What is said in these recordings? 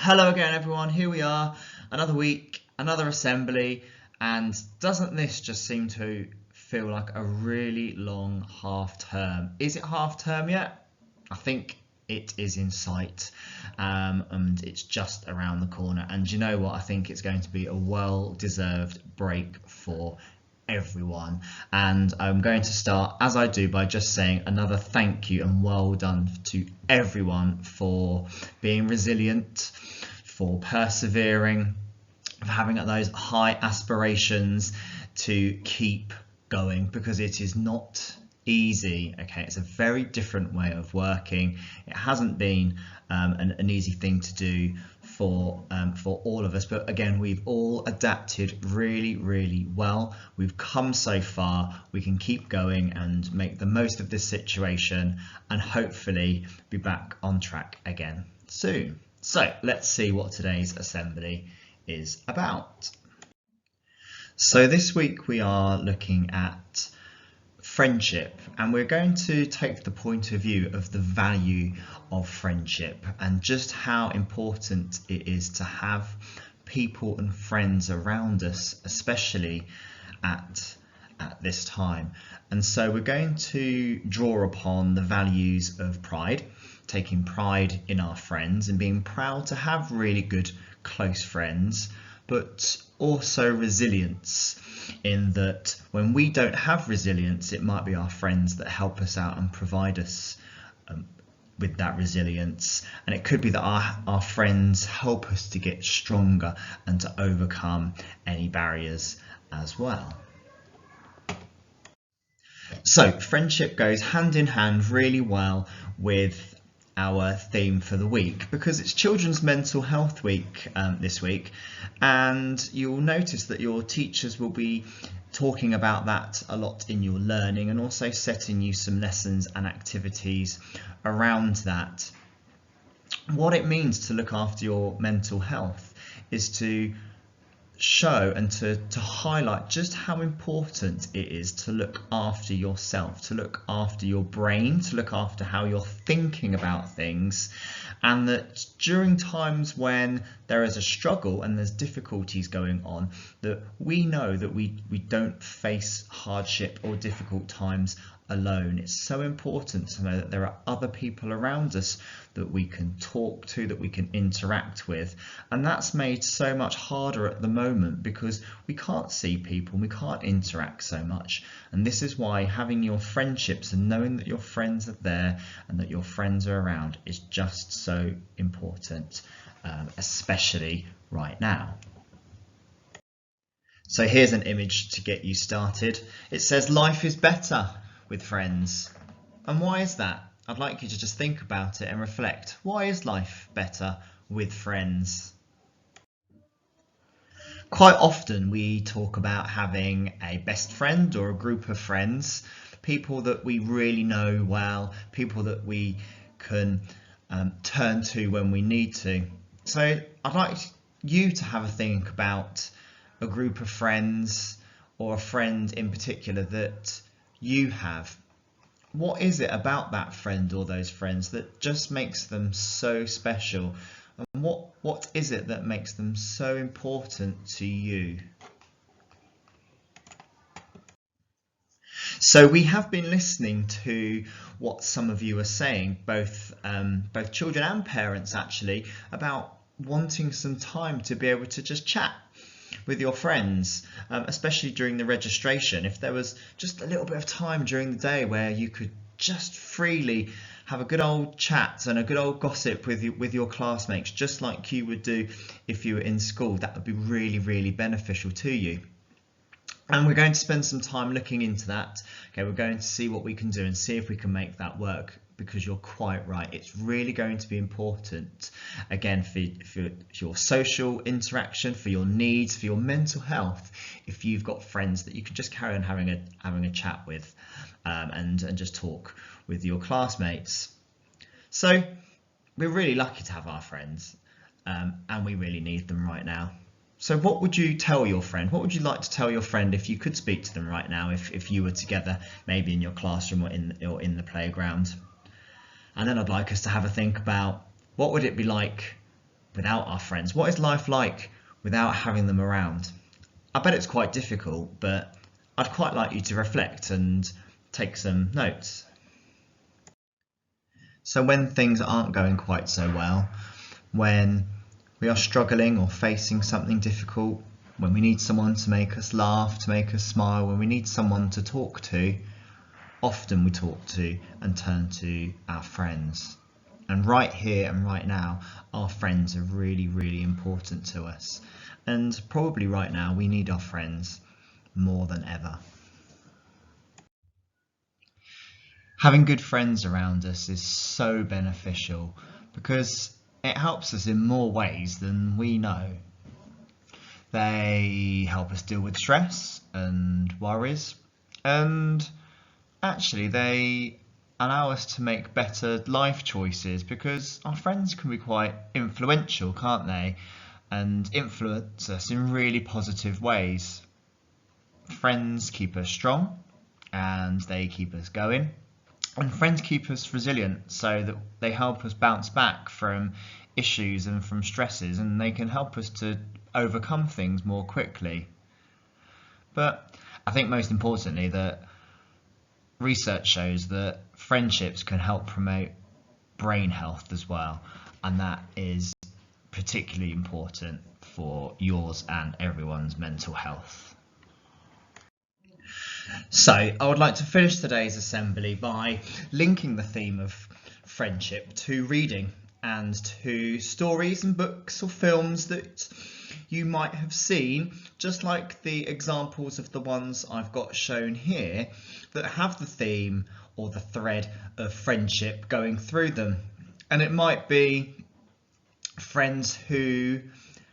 Hello again, everyone. Here we are, another week, another assembly, and doesn't this just seem to feel like a really long half term? Is it half term yet? I think it is in sight, and it's just around the corner. And you know what? I think it's going to be a well-deserved break for everyone. And I'm going to start, as I do, by just saying another thank you and well done to everyone for being resilient, for persevering, for having those high aspirations to keep going, because it is not easy. Okay, it's a very different way of working. It hasn't been an easy thing to do for all of us, but again, we've all adapted really well. We've come so far. We can keep going and make the most of this situation and hopefully be back on track again soon. So let's see what today's assembly is about. So this week we are looking at friendship, and we're going to take the point of view of the value of friendship and just how important it is to have people and friends around us, especially at this time. And so we're going to draw upon the values of pride, taking pride in our friends and being proud to have really good close friends, but also resilience, in that when we don't have resilience, it might be our friends that help us out and provide us with that resilience. And it could be that our friends help us to get stronger and to overcome any barriers as well. So friendship goes hand in hand really well with our theme for the week, because it's Children's Mental Health Week this week, and you'll notice that your teachers will be talking about that a lot in your learning, and also setting you some lessons and activities around that. What it means to look after your mental health is to show and to highlight just how important it is to look after yourself, to look after your brain, to look after how you're thinking about things, and that during times when there is a struggle and there's difficulties going on, that we know that we don't face hardship or difficult times alone. It's so important to know that there are other people around us that we can talk to, that we can interact with, and that's made so much harder at the moment because we can't see people and we can't interact so much. And this is why having your friendships and knowing that your friends are there and that your friends are around is just so important, especially right now. So here's an image to get you started. It says life is better with friends. And why is that? I'd like you to just think about it and reflect. Why is life better with friends? Quite often we talk about having a best friend or a group of friends, people that we really know well, people that we can turn to when we need to. So I'd like you to have a think about a group of friends, or a friend in particular that you have. What is it about that friend or those friends that just makes them so special? And what is it that makes them so important to you? So we have been listening to what some of you are saying, both children and parents actually, about wanting some time to be able to just chat with your friends, especially during the registration. If there was just a little bit of time during the day where you could just freely have a good old chat and a good old gossip with your classmates, just like you would do if you were in school, that would be really beneficial to you. And we're going to spend some time looking into that. Okay, we're going to see what we can do and see if we can make that work, because you're quite right. It's really going to be important, again, for your social interaction, for your needs, for your mental health, if you've got friends that you can just carry on having a chat with, and just talk with your classmates. So we're really lucky to have our friends, and we really need them right now. So what would you tell your friend? What would you like to tell your friend if you could speak to them right now, if you were together, maybe in your classroom or in the playground? And then I'd like us to have a think about what would it be like without our friends? What is life like without having them around? I bet it's quite difficult, but I'd quite like you to reflect and take some notes. So when things aren't going quite so well, when we are struggling or facing something difficult, when we need someone to make us laugh, to make us smile, when we need someone to talk to, often we talk to and turn to our friends. And right here and right now, our friends are really, really important to us. And probably right now, we need our friends more than ever. Having good friends around us is so beneficial because it helps us in more ways than we know. They help us deal with stress and worries, and actually they allow us to make better life choices because our friends can be quite influential, can't they? And influence us in really positive ways. Friends keep us strong and they keep us going. And friends keep us resilient so that they help us bounce back from issues and from stresses, and they can help us to overcome things more quickly. But I think most importantly that research shows that friendships can help promote brain health as well, and that is particularly important for yours and everyone's mental health. So I would like to finish today's assembly by linking the theme of friendship to reading and to stories and books or films that you might have seen, just like the examples of the ones I've got shown here that have the theme or the thread of friendship going through them. And it might be friends who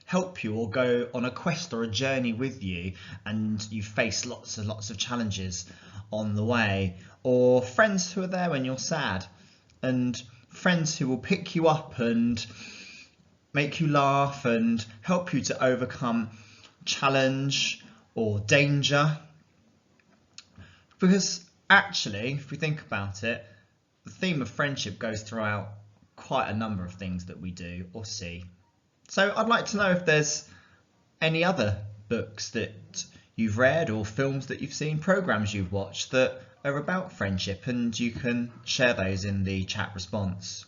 help you or go on a quest or a journey with you, and you face lots and lots of challenges on the way, or friends who are there when you're sad, and friends who will pick you up and make you laugh and help you to overcome challenge or danger. Because actually, if we think about it, the theme of friendship goes throughout quite a number of things that we do or see. So I'd like to know if there's any other books that you've read or films that you've seen, programs you've watched that are about friendship, and you can share those in the chat response.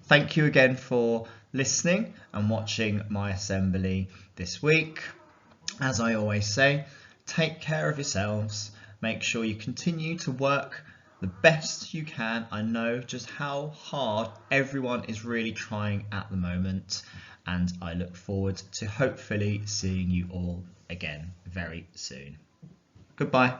Thank you again for listening and watching my assembly this week. As I always say, take care of yourselves. Make sure you continue to work the best you can. I know just how hard everyone is really trying at the moment, and I look forward to hopefully seeing you all again very soon. Goodbye.